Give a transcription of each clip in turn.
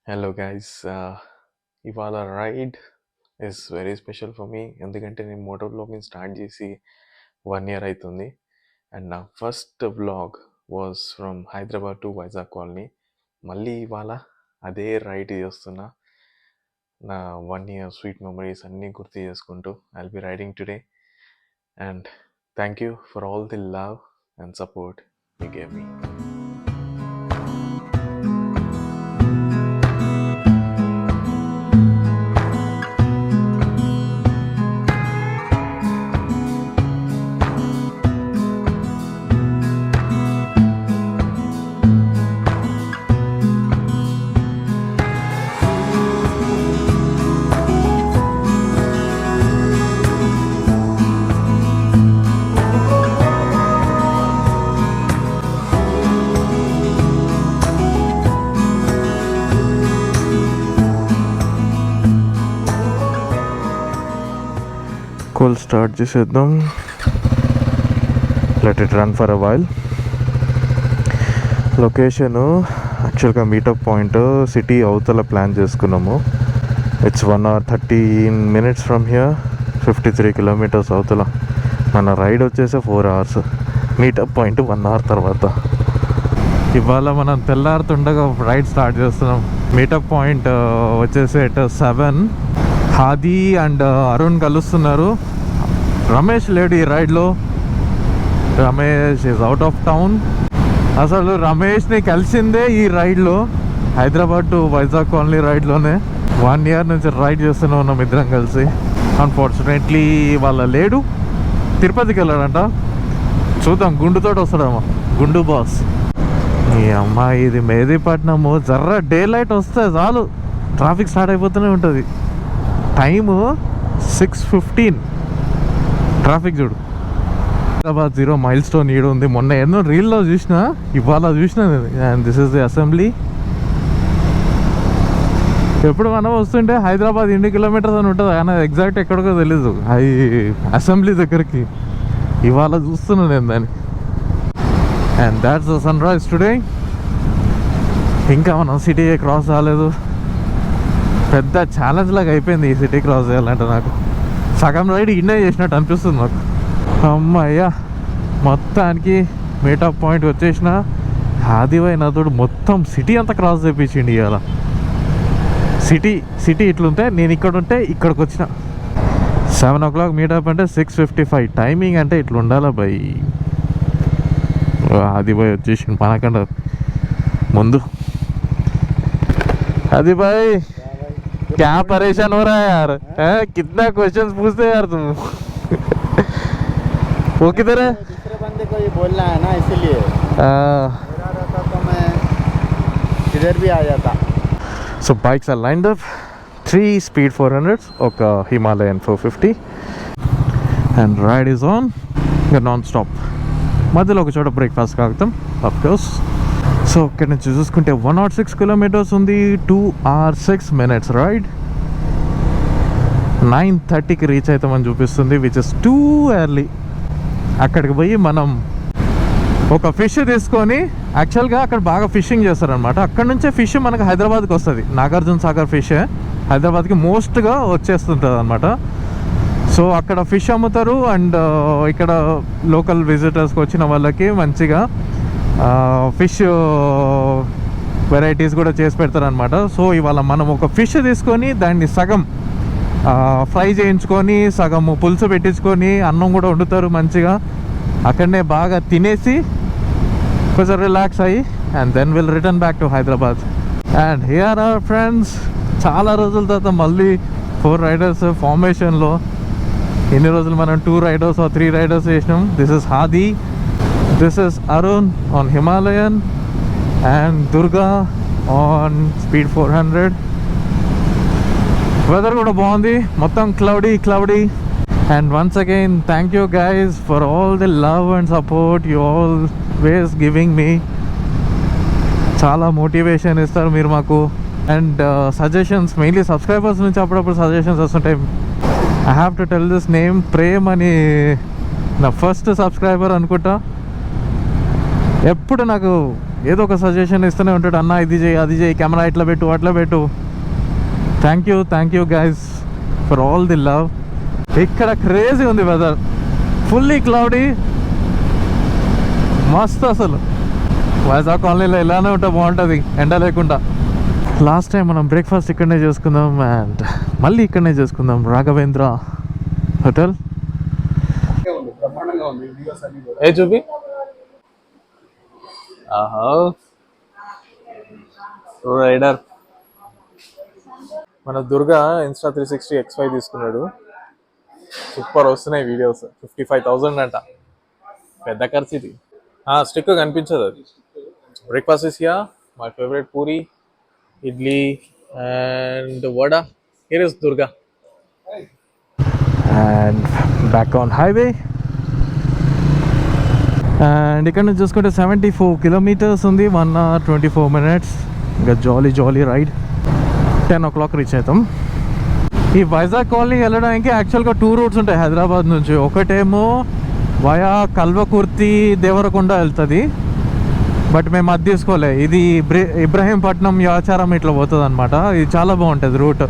Hello guys, ఇవాళ ride is very special for me. ఎందుకంటే నేను మోటో బ్లాగింగ్ స్టార్ట్ చేసి 1 year అవుతుంది. అండ్ నా first blog was from Hyderabad to Vizag colony. మళ్ళీ ఇవాళ అదే రైడ్ చేస్తున్నా. నా 1 year స్వీట్ మెమరీస్ అన్నీ గుర్తు చేసుకుంటూ I'll be riding today. And thank you for all the love and support you gave me. Cool start చేసేద్దాం. Let it run for a while. Location యాక్చువల్గా మీటప్ పాయింట్ సిటీ అవతల plan చేసుకున్నాము. It's 1 hour 13 minutes from here, 53 kilometers అవతల. మన ride వచ్చేసి 4 hours. Meetup point 1 hour తర్వాత. ఇవాళ మనం తెల్లారుతుండగా రైడ్ స్టార్ట్ చేస్తున్నాం. మీటప్ పాయింట్ వచ్చేసి at 7. హాదీ అండ్ అరుణ్ కలుస్తున్నారు. రమేష్ లేడు ఈ రైడ్లో. Ramesh is out of town. అసలు రమేష్ని కలిసిందే ఈ రైడ్లో, హైదరాబాద్ టు వైజాగ్ కాలనీ రైడ్లోనే. 1 year నుంచి రైడ్ చేస్తూనే ఉన్నాం ఇద్దరం కలిసి. అన్ఫార్చునేట్లీ వాళ్ళ లేడు, తిరుపతికి వెళ్ళాడంట. చూద్దాం, గుండుతో వస్తాడమ్మా, గుండు బాస్. ఈ అమ్మాయి ఇది మెహదీపట్నము. జర్ర డే లైట్ వస్తే చాలు ట్రాఫిక్ స్టార్ట్ అయిపోతూనే ఉంటుంది. టైము 6:15. ట్రాఫిక్ చూడు. హైదరాబాద్ 0 milestone ఈడ ఉంది. మొన్న ఎన్నో రీల్లో చూసిన, ఇవాళ చూసిన. And this is the assembly. ఎప్పుడు మనం వస్తుంటే హైదరాబాద్ ఎన్ని కిలోమీటర్స్ అని ఉంటుంది, కానీ ఎగ్జాక్ట్ ఎక్కడికో తెలీదు అది అసెంబ్లీ దగ్గరికి. ఇవాళ చూస్తున్నాను నేను దాన్ని. And that's the sunrise today. ఇంకా మనం సిటీ క్రాస్ కాలేదు. పెద్ద ఛాలెంజ్ లాగా అయిపోయింది ఈ సిటీ క్రాస్ చేయాలంటే. నాకు సగం రైడ్ ఇన్నే చేసినట్టు అనిపిస్తుంది నాకు. అమ్మయ్యా, మొత్తానికి మీటప్ పాయింట్ వచ్చేసిన. హాదివై నాతోడు మొత్తం సిటీ అంతా క్రాస్ చేయించిండి ఇవాళ. సిటీ ఇట్లుంటే నేను ఇక్కడ ఉంటే ఇక్కడికి వచ్చిన. 7 o'clock మీటప్ అంటే 6:55 టైమింగ్ అంటే ఇట్లా ఉండాలా బై. హాదివై వచ్చేసింది మనకంటే ముందు. హాదివై क्या परेशान हो रहा है यार? कितना क्वेश्चंस पूछते हैं यार तुम? वो किधर है? दूसरे बंदे को ये बोलना है ना, इसीलिए मेरा रहता तो मैं इधर भी आ जाता. So bikes are lined up. 3 speed 400s, ఒక Himalayan 450, and ride is on. non stop. మధ్యలో ఒక చోట బ్రేక్ఫాస్ట్ కాగుతాం ఆఫ్ కోర్స్. సో ఇక్కడ నుంచి చూసుకుంటే 106 kilometers ఉంది. 2 hours 6 minutes రైడ్. 9:30కి రీచ్ అవుతామని చూపిస్తుంది, విచ్ ఇస్ టూ ఎర్లీ. అక్కడికి పోయి మనం ఒక ఫిష్ తీసుకొని, యాక్చువల్గా అక్కడ బాగా ఫిషింగ్ చేస్తారనమాట. అక్కడ నుంచే ఫిష్ మనకు హైదరాబాద్కి వస్తుంది. నాగార్జున సాగర్ ఫిష్ హైదరాబాద్కి మోస్ట్గా వచ్చేస్తుంటుంది అనమాట. సో అక్కడ ఫిష్ అమ్ముతారు. అండ్ ఇక్కడ లోకల్ విజిటర్స్కి వచ్చిన వాళ్ళకి మంచిగా ఫిష్ వెరైటీస్ కూడా చేసి పెడతారనమాట. సో ఇవాళ మనం ఒక ఫిష్ తీసుకొని దాన్ని సగం ఫ్రై చేయించుకొని, సగం పులుసు పెట్టించుకొని, అన్నం కూడా వండుతారు మంచిగా. అక్కడనే బాగా తినేసి కొంచెం రిలాక్స్ అయ్యి and then will return back to Hyderabad. And here are friends. చాలా రోజుల తర్వాత మళ్ళీ 4 రైడర్స్ ఫార్మేషన్లో. ఎన్ని రోజులు మనం 2 రైడర్స్ 3 రైడర్స్ చేసినాం. This is Hadi, this is Arun on Himalayan, and Durga on speed 400. weather kuda baagundi, mottham cloudy. And once again, thank you guys for all the love and support you always giving me. Chala motivation istaru meer maku. And suggestions, mainly subscribers nunchi appudu suggestions vastuntayi. I have to tell this name, Prem ani na first subscriber anukunta. ఎప్పుడు నాకు ఏదో ఒక suggestion ఇస్తూనే ఉంటాడు, అన్న ఇది చేయి అది చేయి, కెమెరా ఇట్లా పెట్టు అట్లా పెట్టు. Thank you guys for all the love. ఇక్కడ క్రేజీ ఉంది వెదర్, ఫుల్లీ క్లౌడీ, మస్తు అసలు. వైజాగ్ కాలనీలో ఇలానే ఉంటే బాగుంటుంది ఎండ లేకుండా. లాస్ట్ టైం మనం బ్రేక్ఫాస్ట్ ఇక్కడనే చేసుకుందాం అండ్ మళ్ళీ ఇక్కడనే చేసుకుందాం, రాఘవేంద్ర హోటల్. ఏ చూపి రైడర్ మన దుర్గా ఇన్స్టా 360 X5 తీసుకున్నాడు. సూపర్ వస్తున్నాయి వీడియోస్. 55,000 అంట, పెద్ద ఖర్చు ఇది. స్టిక్ కనిపించదు అది. Breakfast is here, my favourite puri, idli and vada. Here is Durga and back on highway. And ఇక్కడ నుంచి చూసుకుంటే 74 kilometers ఉంది, 1 hour 24 minutes. ఇంకా జాలీ రైడ్. 10 o'clock రీచ్ అవుతాం. ఈ వైజాగ్ కాలనీ వెళ్ళడానికి యాక్చువల్గా 2 routes ఉంటాయి హైదరాబాద్ నుంచి. ఒకటేమో వయా కల్వకుర్తి దేవరకొండ వెళ్తుంది, బట్ మేము అది తీసుకోలే. ఇది ఇబ్రహీంపట్నం యాచారం ఇట్లా పోతుంది అనమాట. ఇది చాలా బాగుంటుంది రూట్.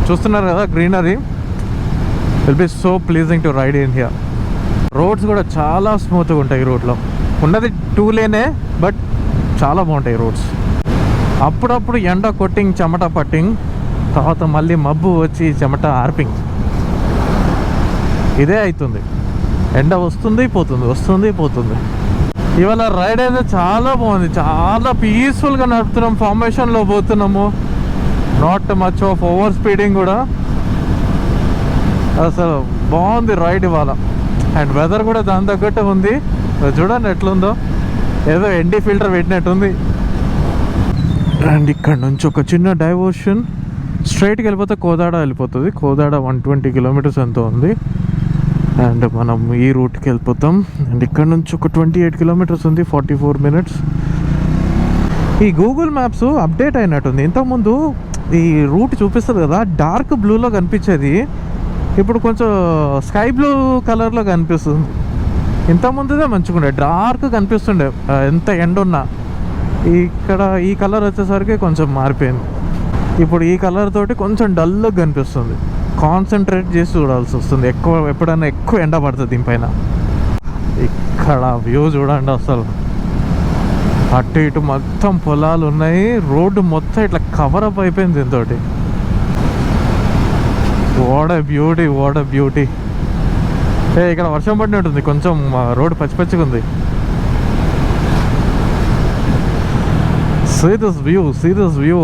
చూస్తున్నారు కదా greenery, will be so pleasing to ride in here. Roads కూడా చాలా స్మూత్గా ఉంటాయి. రూట్లో ఉన్నది 2 lane, బట్ చాలా బాగుంటాయి రోడ్స్. అప్పుడప్పుడు ఎండ కొట్టింగ్, చెమట పట్టింగ్, తర్వాత మళ్ళీ మబ్బు వచ్చి చెమట ఆర్పింగ్, ఇదే అవుతుంది. ఎండ వస్తుంది పోతుంది. ఇవాళ రైడ్ అయితే చాలా బాగుంది, చాలా పీస్ఫుల్గా నడుపుతున్నాం. ఫార్మేషన్లో పోతున్నాము, not much of over speeding కూడా. అసలు బాగుంది రైడ్ ఇవాళ. అండ్ వెదర్ కూడా దాని తగ్గట్టు ఉంది. చూడండి ఎట్లుందో, ఏదో ఎండి ఫిల్టర్ పెట్టినట్టుంది. అండ్ ఇక్కడ నుంచి ఒక చిన్న డైవర్షన్, స్ట్రైట్కి వెళ్ళిపోతే కోదాడ వెళ్ళిపోతుంది. కోదాడ 120 kilometers ఎంతో ఉంది. అండ్ మనం ఈ రూట్కి వెళ్ళిపోతాం. అండ్ ఇక్కడ నుంచి ఒక 28 kilometers ఉంది, 44 minutes. ఈ గూగుల్ మ్యాప్స్ అప్డేట్ అయినట్టుంది. ఇంతకుముందు ఈ రూట్ చూపిస్తుంది కదా, డార్క్ బ్లూలో కనిపించేది, ఇప్పుడు కొంచెం స్కై బ్లూ కలర్లో కనిపిస్తుంది. ఇంతకుముందుదే మంచిగుండే, డార్క్ కనిపిస్తుండే ఎంత ఎండ ఉన్నా. ఇక్కడ ఈ కలర్ వచ్చేసరికి కొంచెం మారిపోయింది. ఇప్పుడు ఈ కలర్ తోటి కొంచెం డల్గా కనిపిస్తుంది. కాన్సన్ట్రేట్ చేసి చూడాల్సి వస్తుంది, ఎప్పుడైనా ఎక్కువ ఎండ పడుతుంది దీనిపైన. ఇక్కడ వ్యూ చూడండి అసలు, అటు ఇటు మొత్తం పొలాలు ఉన్నాయి, రోడ్డు మొత్తం ఇట్లా కవర్ అప్ అయిపోయింది దీంతో. What a beauty. ఇక్కడ వర్షం పడినట్టుంది, కొంచెం రోడ్డు పచ్చిగా ఉంది. See this view.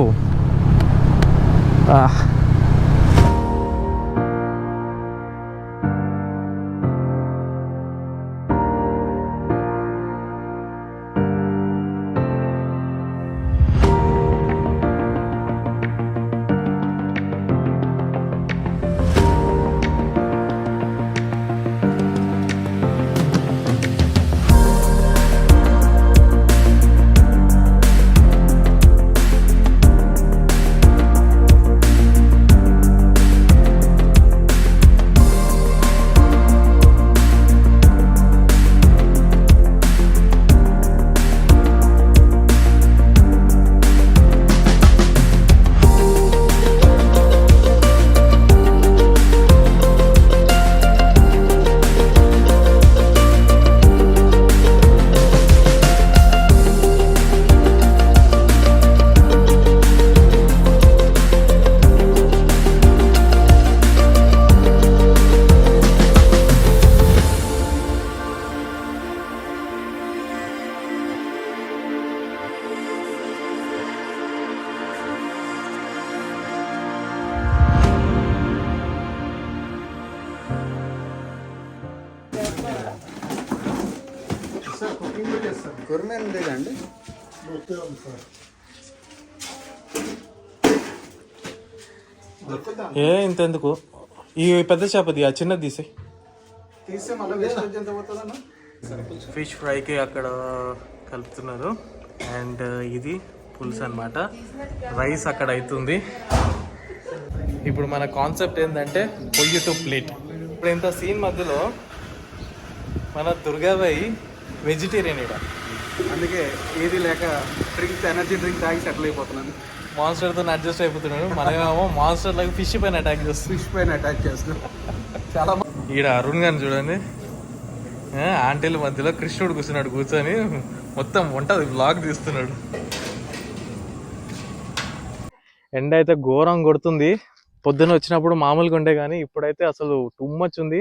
కుర్మే ఉండేదండి. ఇంతెందుకు, ఈ పెద్ద చేపది ఆ చిన్నది తీసే ఫిష్ ఫ్రైకి అక్కడ కలుపుతున్నారు. అండ్ ఇది పులుసు అన్నమాట. రైస్ అక్కడ అవుతుంది. ఇప్పుడు మన కాన్సెప్ట్ ఏంటంటే పొయ్యి టు ప్లేట్. ఇప్పుడు ఇంత సీన్ మధ్యలో మన దుర్గాబాయి వెజిటేరియన్. ఇక్కడ అందుకే ఏది లేక డ్రింక్స్, ఎనర్జీ డ్రింక్ తాగి సెటిల్ అయిపోతున్నాను. మాన్స్టర్తో అడ్జస్ట్ అయిపోతున్నాడు. మనమేమో మాన్స్టర్ లాగా ఫిష్ పైన అటాక్ చేస్తుంది. ఫిష్ పైన అటాక్ చేస్తున్నాను. చాలా ఈడ అరుణ్ గారిని చూడండి, ఆంటీల మధ్యలో కృష్ణుడు కూర్చొని మొత్తం వంట బ్లాగ్ తీస్తున్నాడు. ఎండ అయితే ఘోరం కొడుతుంది. పొద్దున వచ్చినప్పుడు మామూలుగా ఉండే కానీ ఇప్పుడైతే అసలు టూ మచ్ ఉంది.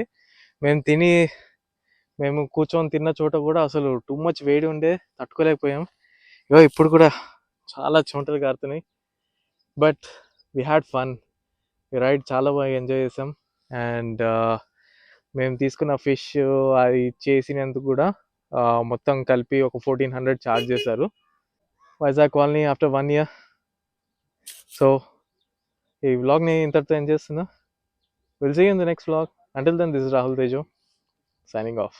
మేము కూర్చొని తిన్న చోట కూడా అసలు టూ మచ్ వేడి ఉండే, తట్టుకోలేకపోయాం. ఇప్పుడు కూడా చాలా చెమటలు కారుతున్నాయి. But we had fun. Ride చాలా బాగా ఎంజాయ్ చేసాం. అండ్ మేము తీసుకున్న ఫిష్ అది చేసినందుకు కూడా మొత్తం కలిపి ఒక 1400 ఛార్జ్ చేశారు. Vizag colony after 1 year. So ఈ వ్లాగ్ని ఇంతటితో ఎండ్ చేస్తున్నా. Will see you in the next vlog. Until then this is Rahul Teju signing off.